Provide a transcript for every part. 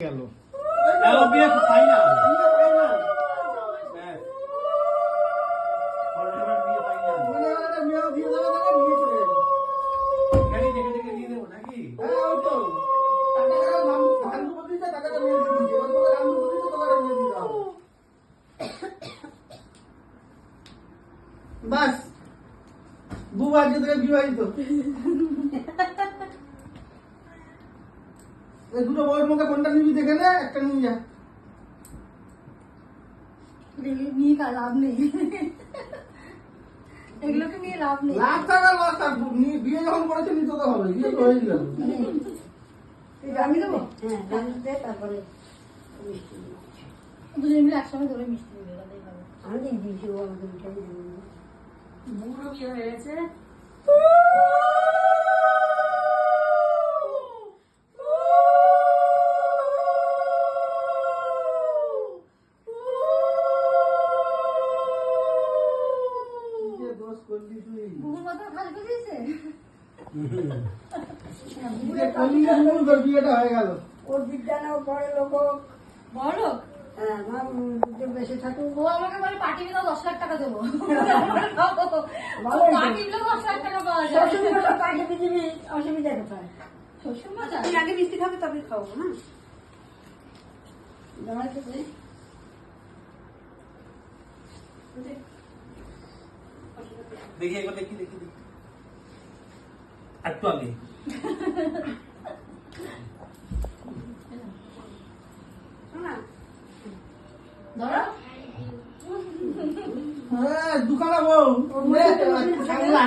গেল বিয়ে ফাইনাল বাস বুবা আজকে থেকে বিবাহিত এই দুটো বউয়ের মধ্যে কোনটা নিবি দেখে নে, একটা নিয়ে যা। নিয়ে কাজ লাভ নেই, এগুলোকে নিয়ে লাভ নেই। লাখ টাকা লস থাক, বিয়ে যখন করেছে নিতে তো হবে, বিয়ে তো হয়ে গেল। আমি দেবো, হ্যাঁ রান্না দিয়ে তারপরে মিষ্টি দিয়ে। দুজন মিলে একসঙ্গে ধরে মিষ্টি দিয়ে দেবে। আমাদের দিয়েছি, ও আমাদের মিঠাই দিয়ে। বুড়ো বিয়ে হয়ে গেছে। দোষ করলি তুই, বুড়োর মাথা খালি করে দিয়েছে। বিয়ে করলি না, তোর বিয়েটা হয়ে গেল। ওর বিদ্যানা ও পরে লোক, বড় লোক। হ্যাঁ আমার বেশি থাকুক। ও আমাকে বলে পার্টি দিলেও 10 লাখ টাকা দেবো। ভালো পার্টি দিলেও 10 লাখ টাকা পাওয়া যায়। শ্বশুর মশা পাঠিয়ে দিবি, অসুবিধা কোথায়? শ্বশুর মশা তুই আগে মিষ্টি খাবে তবে খাবো, হ্যাঁ জামাই তো দেখি একবার দেখি দেখি দেখি একটু আগে না ধরো। হ্যাঁ দুখানা বউ, সামলা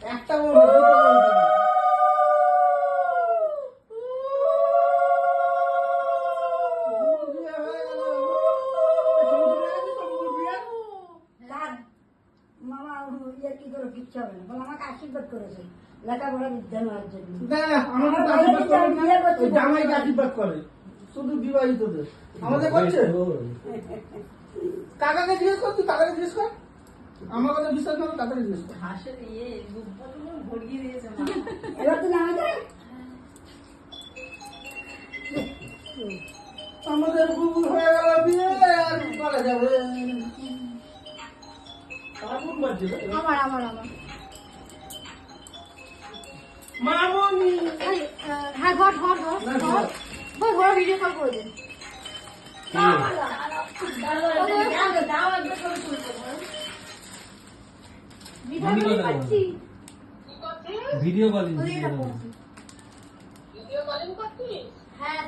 একটা বউ না, দুটো বউ। বিয়ে হয়ে গেল। সমুদ্রে বিয়ে? কার মামা ইয়ে কি করে কিচ্ছু হবে না, বলে আমাকে আশীর্বাদ করেছে লেখাপড়া বিদ্যা নেওয়ার জন্য। না, আমাদের তো আশীর্বাদ করে না, ওই জামাইকে আশীর্বাদ করে, শুধু বিবাহিতদের। আমাদের করছে? কাকাকে জিজ্ঞেস কর, তুই কাকাকে জিজ্ঞেস কর, আমার কথা বিশ্বাস করো, কাকাকে জিজ্ঞেস কর। হাসের ইয়ে গুপ্তগুলো ভরিয়ে দিয়েছে মা। এবার তো নামে যায় আমাদের বুবু হয়ে গেল বিয়ে, আর কি করা যাবে? কার বুক বাজছে রে? আমার মামনি। হ্যাঁ ধর ধর ভিডিও কল করে দিন। ভিডিও কলিং হ্যাঁ